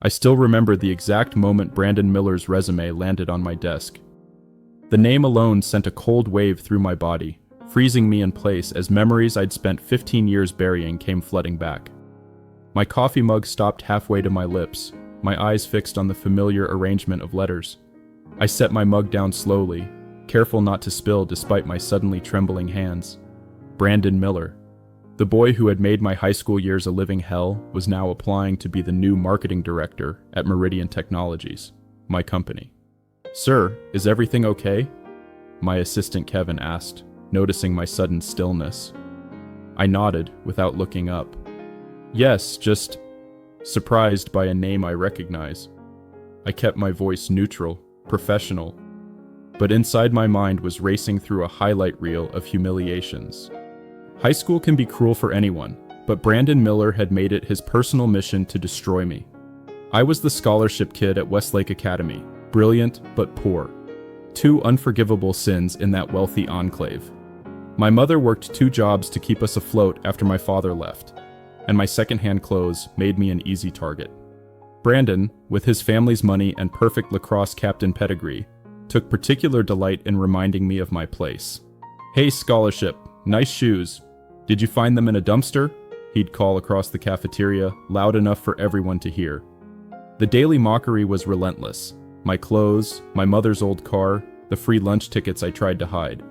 I still remember the exact moment Brandon Miller's resume landed on my desk. The name alone sent a cold wave through my body, freezing me in place as memories I'd spent 15 years burying came flooding back. My coffee mug stopped halfway to my lips, my eyes fixed on the familiar arrangement of letters. I set my mug down slowly, careful not to spill despite my suddenly trembling hands. Brandon Miller. The boy who had made my high school years a living hell was now applying to be the new marketing director at Meridian Technologies, my company. "Sir, is everything okay?" my assistant Kevin asked, noticing my sudden stillness. I nodded without looking up. "Yes, just surprised by a name I recognize." I kept my voice neutral, professional, but inside my mind was racing through a highlight reel of humiliations. High school can be cruel for anyone, but Brandon Miller had made it his personal mission to destroy me. I was the scholarship kid at Westlake Academy, brilliant but poor. Two unforgivable sins in that wealthy enclave. My mother worked 2 jobs to keep us afloat after my father left, and my secondhand clothes made me an easy target. Brandon, with his family's money and perfect lacrosse captain pedigree, took particular delight in reminding me of my place. "Hey, scholarship, nice shoes. Did you find them in a dumpster?" he'd call across the cafeteria, loud enough for everyone to hear. The daily mockery was relentless. My clothes, my mother's old car, the free lunch tickets I tried to hide.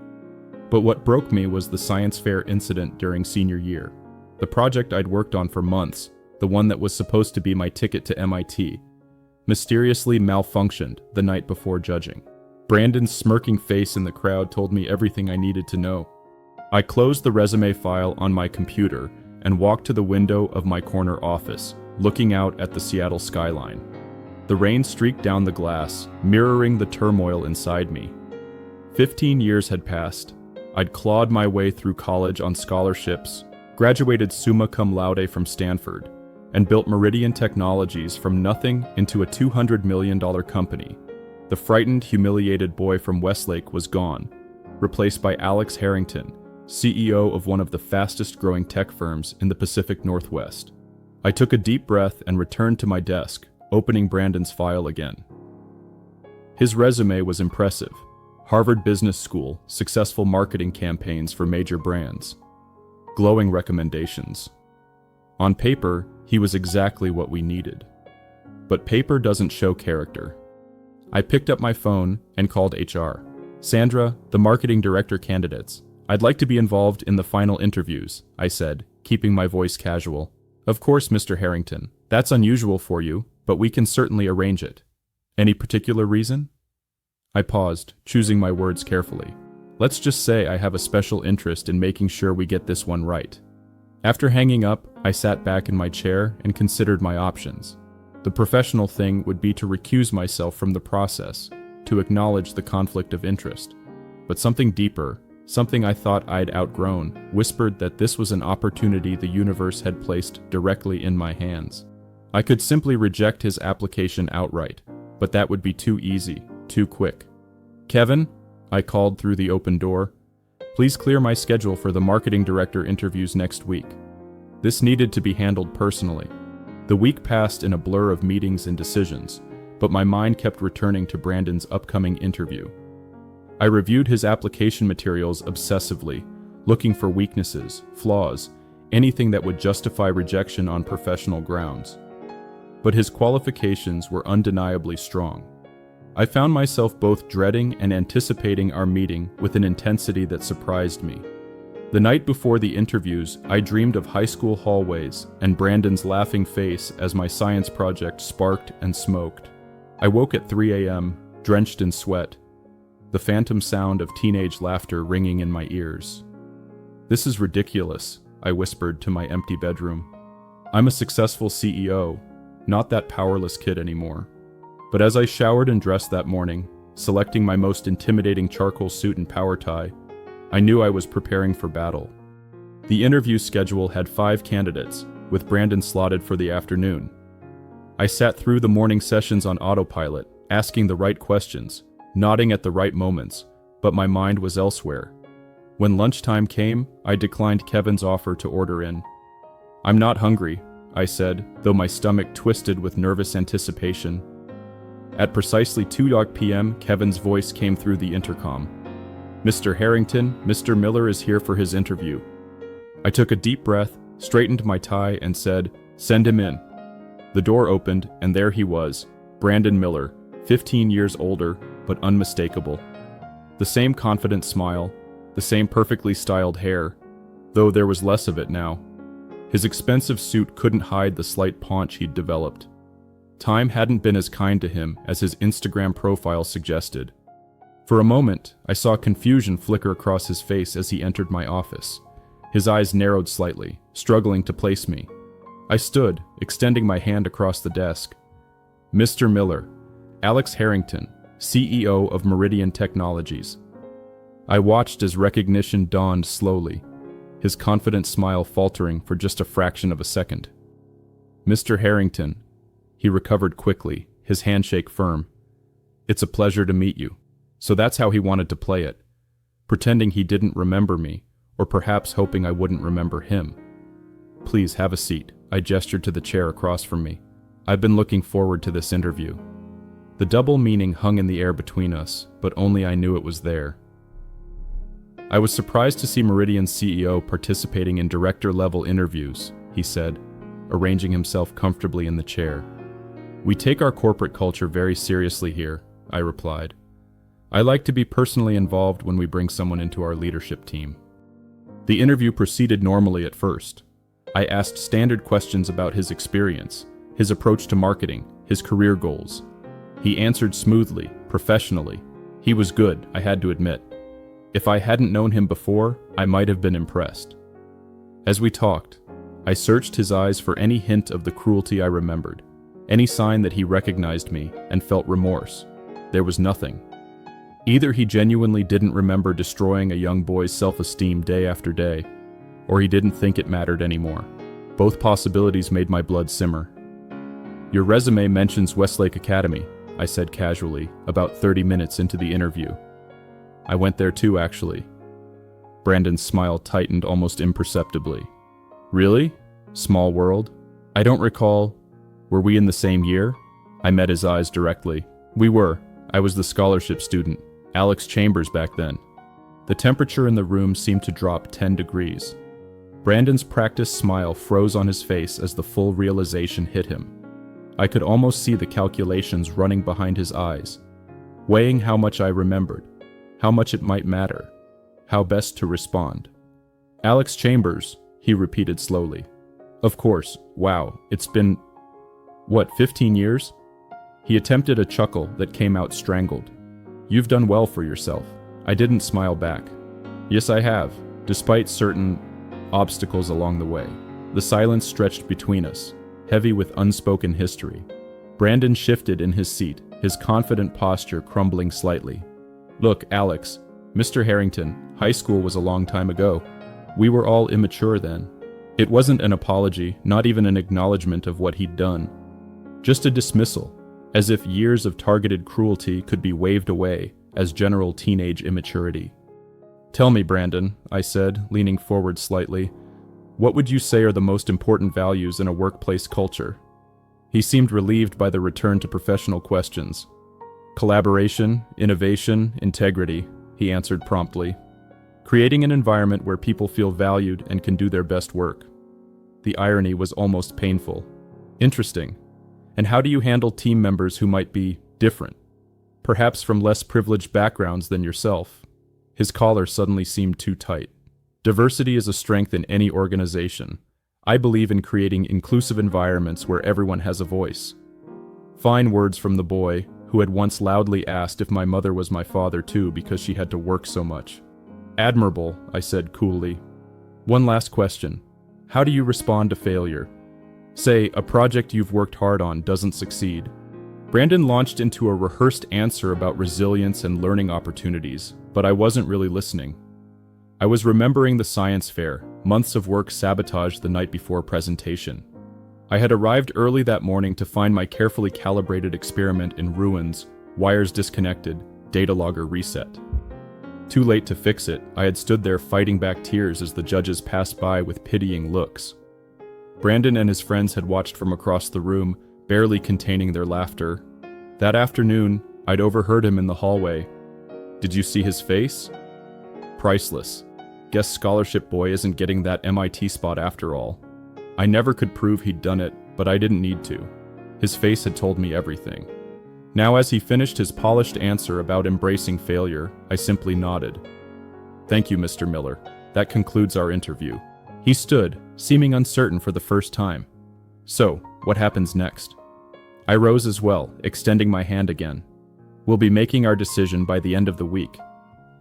But what broke me was the science fair incident during senior year. The project I'd worked on for months, the one that was supposed to be my ticket to MIT, mysteriously malfunctioned the night before judging. Brandon's smirking face in the crowd told me everything I needed to know. I closed the resume file on my computer and walked to the window of my corner office, looking out at the Seattle skyline. The rain streaked down the glass, mirroring the turmoil inside me. 15 years had passed. I'd clawed my way through college on scholarships, graduated summa cum laude from Stanford, and built Meridian Technologies from nothing into a $200 million company. The frightened, humiliated boy from Westlake was gone, replaced by Alex Harrington, CEO of one of the fastest-growing tech firms in the Pacific Northwest. I took a deep breath and returned to my desk, opening Brandon's file again. His resume was impressive. Harvard Business School, successful marketing campaigns for major brands. Glowing recommendations. On paper, he was exactly what we needed. But paper doesn't show character. I picked up my phone and called HR. "Sandra, the marketing director candidates. I'd like to be involved in the final interviews," I said, keeping my voice casual. "Of course, Mr. Harrington. That's unusual for you, but we can certainly arrange it. Any particular reason?" I paused, choosing my words carefully. "Let's just say I have a special interest in making sure we get this one right." After hanging up, I sat back in my chair and considered my options. The professional thing would be to recuse myself from the process, to acknowledge the conflict of interest. But something deeper, something I thought I'd outgrown, whispered that this was an opportunity the universe had placed directly in my hands. I could simply reject his application outright, but that would be too easy, too quick. "Kevin," I called through the open door, "please clear my schedule for the marketing director interviews next week." This needed to be handled personally. The week passed in a blur of meetings and decisions, but my mind kept returning to Brandon's upcoming interview. I reviewed his application materials obsessively, looking for weaknesses, flaws, anything that would justify rejection on professional grounds. But his qualifications were undeniably strong. I found myself both dreading and anticipating our meeting with an intensity that surprised me. The night before the interviews, I dreamed of high school hallways and Brandon's laughing face as my science project sparked and smoked. I woke at 3 a.m., drenched in sweat, the phantom sound of teenage laughter ringing in my ears. "This is ridiculous," I whispered to my empty bedroom. "I'm a successful CEO, not that powerless kid anymore." But as I showered and dressed that morning, selecting my most intimidating charcoal suit and power tie, I knew I was preparing for battle. The interview schedule had 5 candidates, with Brandon slotted for the afternoon. I sat through the morning sessions on autopilot, asking the right questions, nodding at the right moments, but my mind was elsewhere. When lunchtime came, I declined Kevin's offer to order in. "I'm not hungry," I said, though my stomach twisted with nervous anticipation. At precisely 2 p.m., Kevin's voice came through the intercom. "Mr. Harrington, Mr. Miller is here for his interview." I took a deep breath, straightened my tie, and said, "Send him in." The door opened, and there he was, Brandon Miller, 15 years older, but unmistakable. The same confident smile, the same perfectly styled hair, though there was less of it now. His expensive suit couldn't hide the slight paunch he'd developed. Time hadn't been as kind to him as his Instagram profile suggested. For a moment, I saw confusion flicker across his face as he entered my office. His eyes narrowed slightly, struggling to place me. I stood, extending my hand across the desk. "Mr. Miller, Alex Harrington, CEO of Meridian Technologies." I watched as recognition dawned slowly, his confident smile faltering for just a fraction of a second. "Mr. Harrington," he recovered quickly, his handshake firm. "It's a pleasure to meet you." So that's how he wanted to play it, pretending he didn't remember me, or perhaps hoping I wouldn't remember him. "Please have a seat," I gestured to the chair across from me. "I've been looking forward to this interview." The double meaning hung in the air between us, but only I knew it was there. "I was surprised to see Meridian's CEO participating in director-level interviews," he said, arranging himself comfortably in the chair. "We take our corporate culture very seriously here," I replied. "I like to be personally involved when we bring someone into our leadership team." The interview proceeded normally at first. I asked standard questions about his experience, his approach to marketing, his career goals. He answered smoothly, professionally. He was good, I had to admit. If I hadn't known him before, I might have been impressed. As we talked, I searched his eyes for any hint of the cruelty I remembered, any sign that he recognized me and felt remorse. There was nothing. Either he genuinely didn't remember destroying a young boy's self-esteem day after day, or he didn't think it mattered anymore. Both possibilities made my blood simmer. "Your resume mentions Westlake Academy," I said casually, about 30 minutes into the interview. "I went there too, actually." Brandon's smile tightened almost imperceptibly. "Really? Small world? I don't recall. Were we in the same year?" I met his eyes directly. "We were. I was the scholarship student. Alex Chambers back then." The temperature in the room seemed to drop 10 degrees. Brandon's practiced smile froze on his face as the full realization hit him. I could almost see the calculations running behind his eyes, weighing how much I remembered, how much it might matter, how best to respond. "Alex Chambers," he repeated slowly. "Of course, wow, it's been, 15 years?" He attempted a chuckle that came out strangled. "You've done well for yourself." I didn't smile back. "Yes, I have, despite certain obstacles along the way." The silence stretched between us, heavy with unspoken history. Brandon shifted in his seat, his confident posture crumbling slightly. "Look, Alex, Mr. Harrington, high school was a long time ago. We were all immature then." It wasn't an apology, not even an acknowledgement of what he'd done. Just a dismissal, as if years of targeted cruelty could be waved away as general teenage immaturity. "Tell me, Brandon," I said, leaning forward slightly, "what would you say are the most important values in a workplace culture?" He seemed relieved by the return to professional questions. "Collaboration, innovation, integrity," he answered promptly. "Creating an environment where people feel valued and can do their best work." The irony was almost painful. "Interesting. And how do you handle team members who might be different? Perhaps from less privileged backgrounds than yourself?" His collar suddenly seemed too tight. "Diversity is a strength in any organization. I believe in creating inclusive environments where everyone has a voice." Fine words from the boy, who had once loudly asked if my mother was my father too because she had to work so much. "Admirable," I said coolly. "One last question. How do you respond to failure? Say, a project you've worked hard on doesn't succeed." Brandon launched into a rehearsed answer about resilience and learning opportunities, but I wasn't really listening. I was remembering the science fair, months of work sabotaged the night before presentation. I had arrived early that morning to find my carefully calibrated experiment in ruins, wires disconnected, data logger reset. Too late to fix it, I had stood there fighting back tears as the judges passed by with pitying looks. Brandon and his friends had watched from across the room, barely containing their laughter. That afternoon, I'd overheard him in the hallway. "Did you see his face? Priceless. Guess scholarship boy isn't getting that MIT spot after all." I never could prove he'd done it, but I didn't need to. His face had told me everything. Now, as he finished his polished answer about embracing failure, I simply nodded. "Thank you, Mr. Miller. That concludes our interview." He stood, seeming uncertain for the first time. "So, what happens next?" I rose as well, extending my hand again. "We'll be making our decision by the end of the week.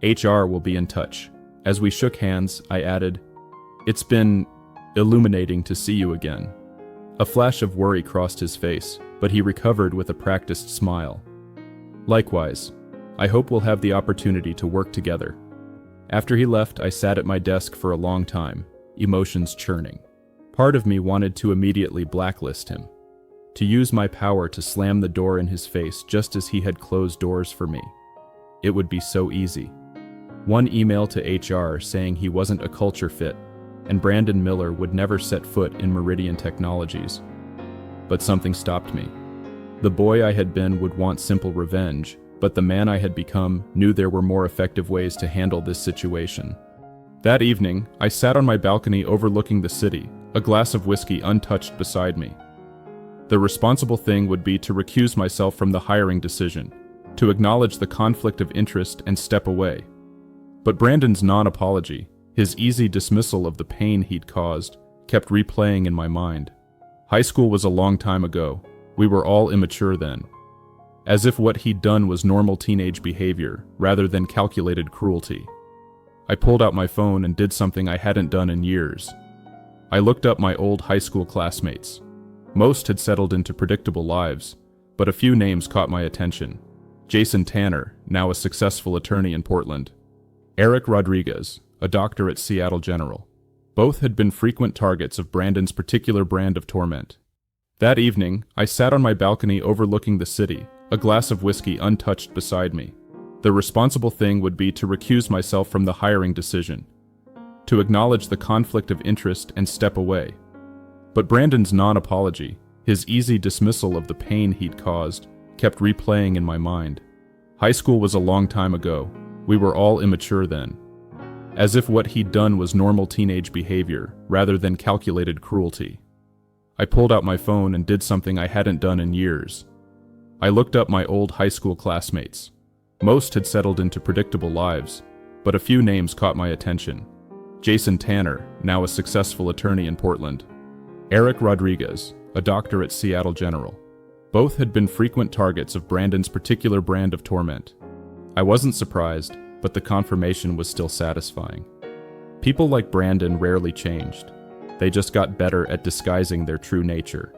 HR will be in touch." As we shook hands, I added, "It's been illuminating to see you again." A flash of worry crossed his face, but he recovered with a practiced smile. "Likewise. I hope we'll have the opportunity to work together." After he left, I sat at my desk for a long time, emotions churning. Part of me wanted to immediately blacklist him, to use my power to slam the door in his face just as he had closed doors for me. It would be so easy. One email to HR saying he wasn't a culture fit, and Brandon Miller would never set foot in Meridian Technologies. But something stopped me. The boy I had been would want simple revenge, but the man I had become knew there were more effective ways to handle this situation. That evening, I sat on my balcony overlooking the city, a glass of whiskey untouched beside me. The responsible thing would be to recuse myself from the hiring decision, to acknowledge the conflict of interest and step away. But Brandon's non-apology, his easy dismissal of the pain he'd caused, kept replaying in my mind. High school was a long time ago. We were all immature then. As if what he'd done was normal teenage behavior, rather than calculated cruelty. I pulled out my phone and did something I hadn't done in years. I looked up my old high school classmates. Most had settled into predictable lives, but a few names caught my attention. Jason Tanner, now a successful attorney in Portland. Eric Rodriguez, a doctor at Seattle General. Both had been frequent targets of Brandon's particular brand of torment. That evening, I sat on my balcony overlooking the city, a glass of whiskey untouched beside me. The responsible thing would be to recuse myself from the hiring decision, to acknowledge the conflict of interest and step away. But Brandon's non-apology, his easy dismissal of the pain he'd caused, kept replaying in my mind. High school was a long time ago. We were all immature then. As if what he'd done was normal teenage behavior, rather than calculated cruelty. I pulled out my phone and did something I hadn't done in years. I looked up my old high school classmates. Most had settled into predictable lives, but a few names caught my attention. Jason Tanner, now a successful attorney in Portland. Eric Rodriguez, a doctor at Seattle General. Both had been frequent targets of Brandon's particular brand of torment. I wasn't surprised, but the confirmation was still satisfying. People like Brandon rarely changed. They just got better at disguising their true nature.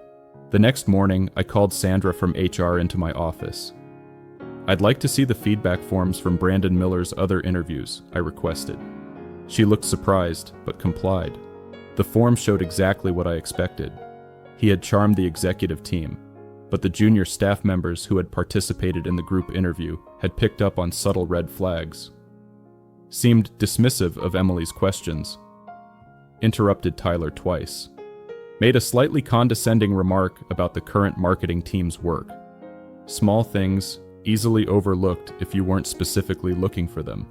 The next morning, I called Sandra from HR into my office. "I'd like to see the feedback forms from Brandon Miller's other interviews," I requested. She looked surprised, but complied. The form showed exactly what I expected. He had charmed the executive team, but the junior staff members who had participated in the group interview had picked up on subtle red flags. Seemed dismissive of Emily's questions. Interrupted Tyler twice. Made a slightly condescending remark about the current marketing team's work. Small things, easily overlooked if you weren't specifically looking for them.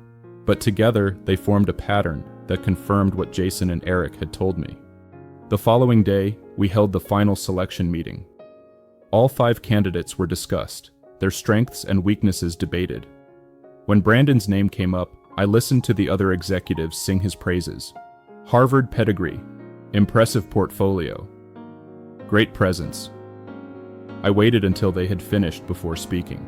But together, they formed a pattern that confirmed what Jason and Eric had told me. The following day, we held the final selection meeting. All 5 candidates were discussed, their strengths and weaknesses debated. When Brandon's name came up, I listened to the other executives sing his praises. Harvard pedigree, impressive portfolio, great presence. I waited until they had finished before speaking.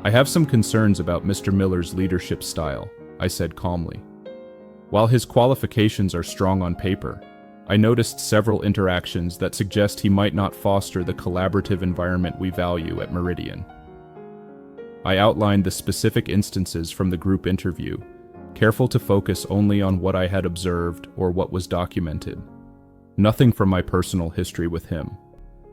"I have some concerns about Mr. Miller's leadership style," I said calmly. "While his qualifications are strong on paper, I noticed several interactions that suggest he might not foster the collaborative environment we value at Meridian." I outlined the specific instances from the group interview, careful to focus only on what I had observed or what was documented. Nothing from my personal history with him.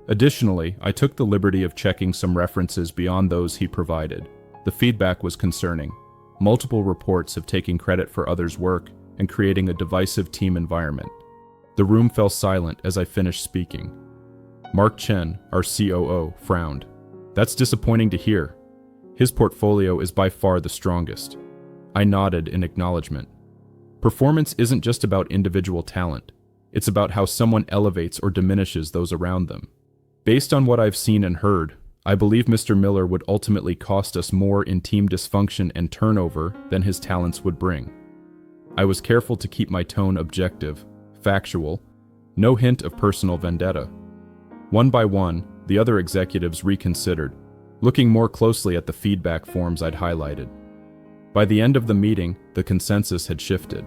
Additionally, I took the liberty of checking some references beyond those he provided. The feedback was concerning. Multiple reports of taking credit for others' work and creating a divisive team environment. The room fell silent as I finished speaking. Mark Chen, our COO, frowned. That's disappointing to hear. His portfolio is by far the strongest. I nodded in acknowledgement. Performance isn't just about individual talent. It's about how someone elevates or diminishes those around them. Based on what I've seen and heard, I believe Mr. Miller would ultimately cost us more in team dysfunction and turnover than his talents would bring. I was careful to keep my tone objective, factual, no hint of personal vendetta. One by one, the other executives reconsidered, looking more closely at the feedback forms I'd highlighted. By the end of the meeting, the consensus had shifted.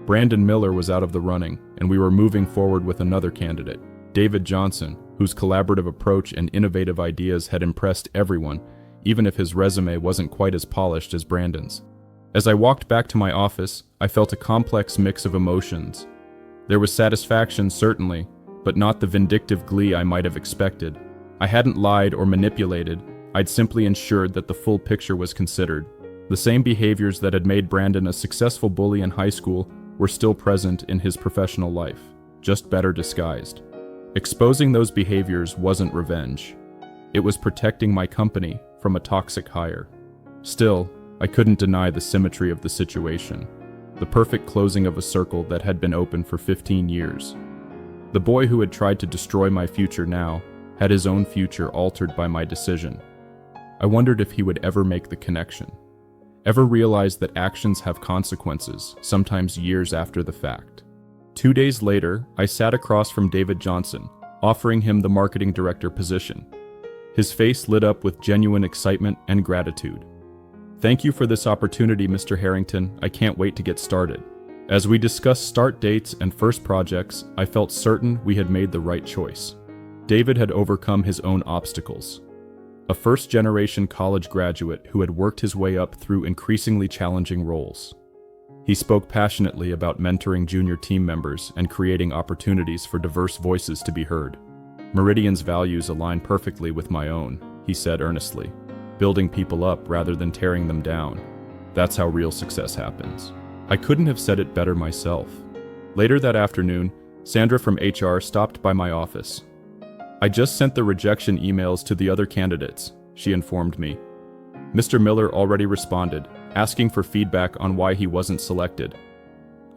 Brandon Miller was out of the running, and we were moving forward with another candidate, David Johnson, whose collaborative approach and innovative ideas had impressed everyone, even if his resume wasn't quite as polished as Brandon's. As I walked back to my office, I felt a complex mix of emotions. There was satisfaction, certainly, but not the vindictive glee I might have expected. I hadn't lied or manipulated. I'd simply ensured that the full picture was considered. The same behaviors that had made Brandon a successful bully in high school were still present in his professional life, just better disguised. Exposing those behaviors wasn't revenge. It was protecting my company from a toxic hire. Still, I couldn't deny the symmetry of the situation, the perfect closing of a circle that had been open for 15 years. The boy who had tried to destroy my future now had his own future altered by my decision. I wondered if he would ever make the connection. Ever realize that actions have consequences, sometimes years after the fact. 2 days later, I sat across from David Johnson, offering him the marketing director position. His face lit up with genuine excitement and gratitude. Thank you for this opportunity, Mr. Harrington. I can't wait to get started. As we discussed start dates and first projects, I felt certain we had made the right choice. David had overcome his own obstacles. A first-generation college graduate who had worked his way up through increasingly challenging roles. He spoke passionately about mentoring junior team members and creating opportunities for diverse voices to be heard. Meridian's values align perfectly with my own, he said earnestly. Building people up rather than tearing them down. That's how real success happens. I couldn't have said it better myself. Later that afternoon, Sandra from HR stopped by my office. I just sent the rejection emails to the other candidates, she informed me. Mr. Miller already responded, asking for feedback on why he wasn't selected.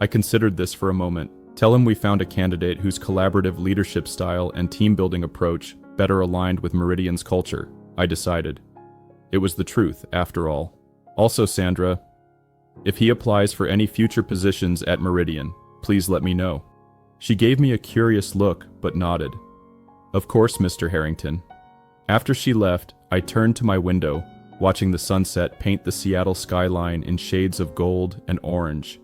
I considered this for a moment. Tell him we found a candidate whose collaborative leadership style and team-building approach better aligned with Meridian's culture, I decided. It was the truth, after all. Also, Sandra, if he applies for any future positions at Meridian, please let me know. She gave me a curious look, but nodded. Of course, Mr. Harrington. After she left, I turned to my window, watching the sunset paint the Seattle skyline in shades of gold and orange.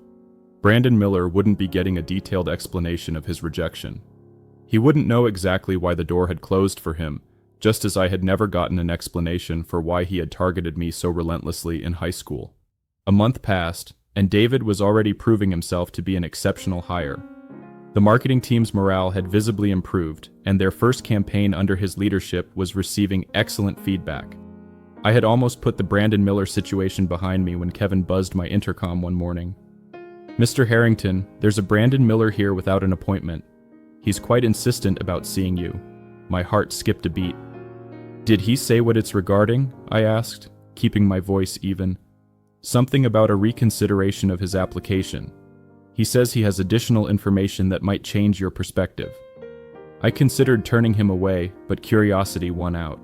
Brandon Miller wouldn't be getting a detailed explanation of his rejection. He wouldn't know exactly why the door had closed for him, just as I had never gotten an explanation for why he had targeted me so relentlessly in high school. A month passed, and David was already proving himself to be an exceptional hire. The marketing team's morale had visibly improved, and their first campaign under his leadership was receiving excellent feedback. I had almost put the Brandon Miller situation behind me when Kevin buzzed my intercom one morning. Mr. Harrington, there's a Brandon Miller here without an appointment. He's quite insistent about seeing you. My heart skipped a beat. Did he say what it's regarding? I asked, keeping my voice even. Something about a reconsideration of his application. He says he has additional information that might change your perspective. I considered turning him away, but curiosity won out.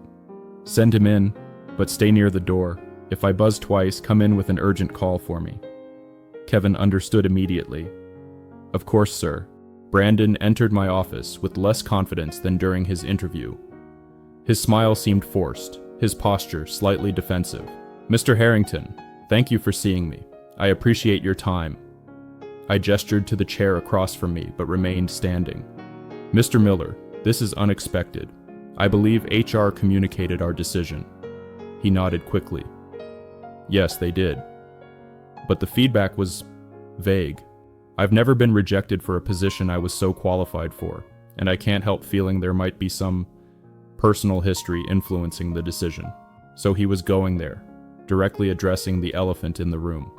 Send him in, but stay near the door. If I buzz twice, come in with an urgent call for me. Kevin understood immediately. Of course, sir. Brandon entered my office with less confidence than during his interview. His smile seemed forced, his posture slightly defensive. Mr. Harrington, thank you for seeing me. I appreciate your time. I gestured to the chair across from me, but remained standing. Mr. Miller, this is unexpected. I believe HR communicated our decision. He nodded quickly. Yes, they did. But the feedback was vague. I've never been rejected for a position I was so qualified for, and I can't help feeling there might be some personal history influencing the decision. So he was going there, directly addressing the elephant in the room.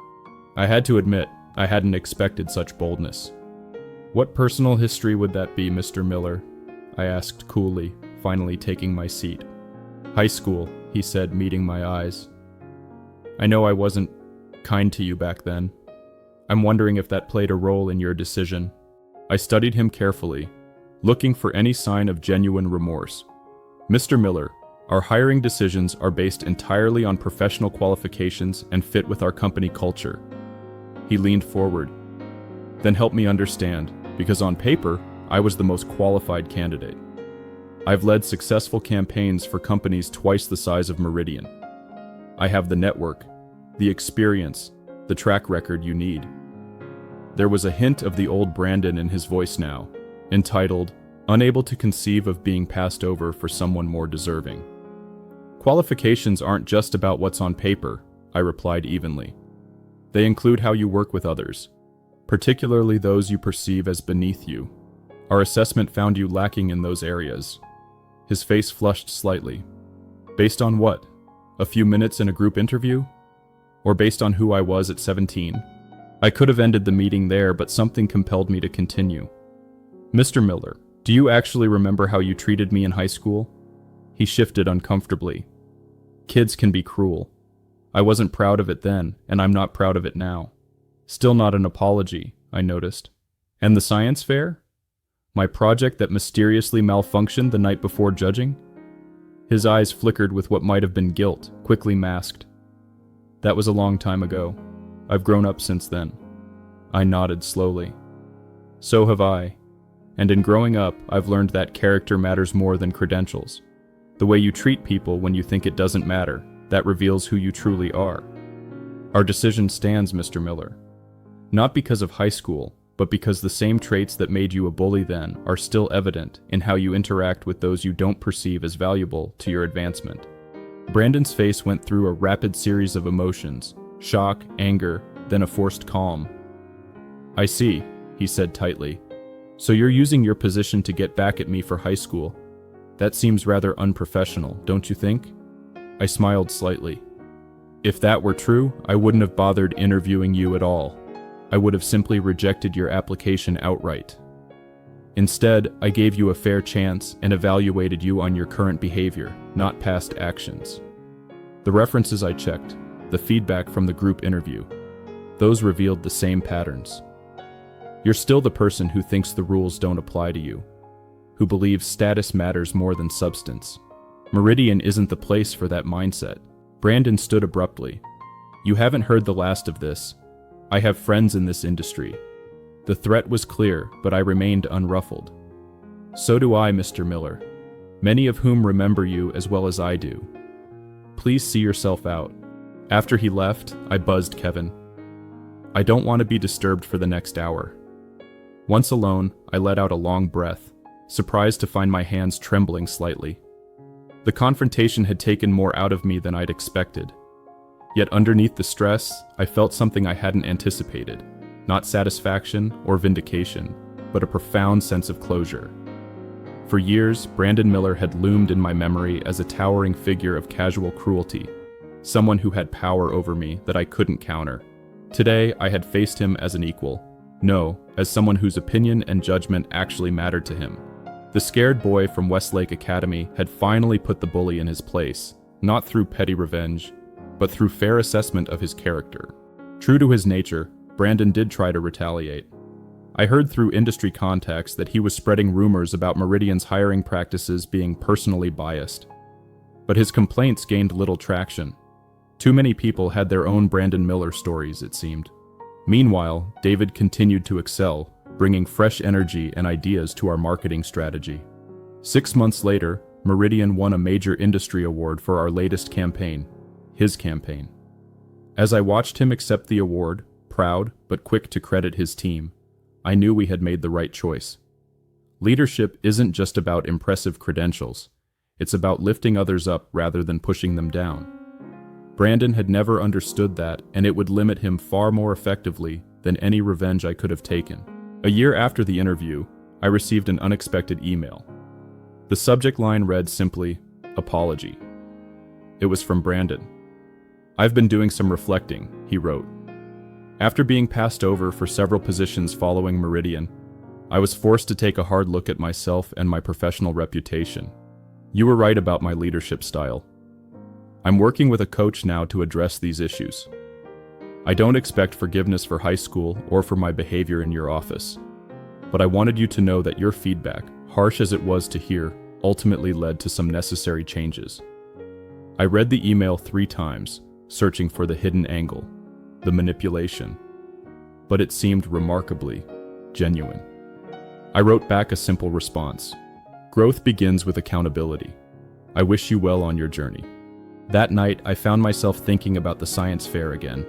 I had to admit, I hadn't expected such boldness. What personal history would that be, Mr. Miller? I asked coolly, finally taking my seat. High school, he said, meeting my eyes. I know I wasn't kind to you back then. I'm wondering if that played a role in your decision. I studied him carefully, looking for any sign of genuine remorse. Mr. Miller, our hiring decisions are based entirely on professional qualifications and fit with our company culture. He leaned forward. Then help me understand, because on paper, I was the most qualified candidate. I've led successful campaigns for companies twice the size of Meridian. I have the network, the experience, the track record you need. There was a hint of the old Brandon in his voice now, entitled, Unable to conceive of being passed over for someone more deserving. Qualifications aren't just about what's on paper, I replied evenly. They include how you work with others, particularly those you perceive as beneath you. Our assessment found you lacking in those areas. His face flushed slightly. Based on what? A few minutes in a group interview? Or based on who I was at 17? I could have ended the meeting there, but something compelled me to continue. Mr. Miller, do you actually remember how you treated me in high school? He shifted uncomfortably. Kids can be cruel. I wasn't proud of it then, and I'm not proud of it now. Still not an apology, I noticed. And the science fair? My project that mysteriously malfunctioned the night before judging? His eyes flickered with what might have been guilt, quickly masked. That was a long time ago. I've grown up since then. I nodded slowly. So have I. And in growing up, I've learned that character matters more than credentials. The way you treat people when you think it doesn't matter, that reveals who you truly are. Our decision stands, Mr. Miller. Not because of high school, but because the same traits that made you a bully then are still evident in how you interact with those you don't perceive as valuable to your advancement. Brandon's face went through a rapid series of emotions, shock, anger, then a forced calm. I see, he said tightly. So you're using your position to get back at me for high school. That seems rather unprofessional, don't you think? I smiled slightly. If that were true, I wouldn't have bothered interviewing you at all. I would have simply rejected your application outright. Instead, I gave you a fair chance and evaluated you on your current behavior, not past actions. The references I checked, the feedback from the group interview, those revealed the same patterns. You're still the person who thinks the rules don't apply to you, who believes status matters more than substance. Meridian isn't the place for that mindset. Brandon stood abruptly. You haven't heard the last of this. I have friends in this industry. The threat was clear, but I remained unruffled. So do I, Mr. Miller, many of whom remember you as well as I do. Please see yourself out. After he left, I buzzed Kevin. I don't want to be disturbed for the next hour. Once alone, I let out a long breath, surprised to find my hands trembling slightly. The confrontation had taken more out of me than I'd expected. Yet underneath the stress, I felt something I hadn't anticipated. Not satisfaction or vindication, but a profound sense of closure. For years, Brandon Miller had loomed in my memory as a towering figure of casual cruelty, someone who had power over me that I couldn't counter. Today, I had faced him as an equal. No, as someone whose opinion and judgment actually mattered to him. The scared boy from Westlake Academy had finally put the bully in his place, not through petty revenge, but through fair assessment of his character. True to his nature, Brandon did try to retaliate. I heard through industry contacts that he was spreading rumors about Meridian's hiring practices being personally biased. But his complaints gained little traction. Too many people had their own Brandon Miller stories, it seemed. Meanwhile, David continued to excel, bringing fresh energy and ideas to our marketing strategy. 6 months later, Meridian won a major industry award for our latest campaign, his campaign. As I watched him accept the award, proud but quick to credit his team, I knew we had made the right choice. Leadership isn't just about impressive credentials. It's about lifting others up rather than pushing them down. Brandon had never understood that, and it would limit him far more effectively than any revenge I could have taken. A year after the interview, I received an unexpected email. The subject line read simply, "Apology." It was from Brandon. "I've been doing some reflecting," he wrote. "After being passed over for several positions following Meridian, I was forced to take a hard look at myself and my professional reputation. You were right about my leadership style. I'm working with a coach now to address these issues. I don't expect forgiveness for high school or for my behavior in your office, but I wanted you to know that your feedback, harsh as it was to hear, ultimately led to some necessary changes. I read the email 3 times, searching for the hidden angle, the manipulation, but it seemed remarkably genuine. I wrote back a simple response. Growth begins with accountability. I wish you well on your journey. That night, I found myself thinking about the science fair again.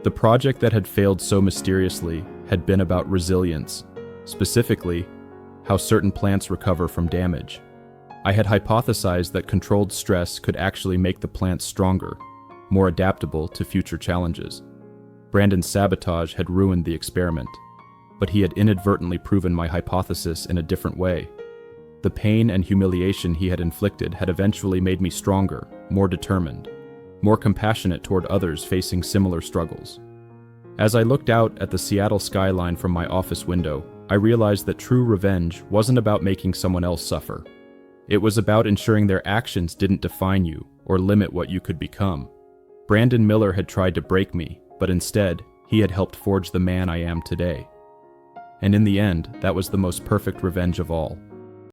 The project that had failed so mysteriously had been about resilience, specifically, how certain plants recover from damage. I had hypothesized that controlled stress could actually make the plants stronger, more adaptable to future challenges. Brandon's sabotage had ruined the experiment, but he had inadvertently proven my hypothesis in a different way. The pain and humiliation he had inflicted had eventually made me stronger, more determined, more compassionate toward others facing similar struggles. As I looked out at the Seattle skyline from my office window, I realized that true revenge wasn't about making someone else suffer. It was about ensuring their actions didn't define you or limit what you could become. Brandon Miller had tried to break me, but instead, he had helped forge the man I am today. And in the end, that was the most perfect revenge of all.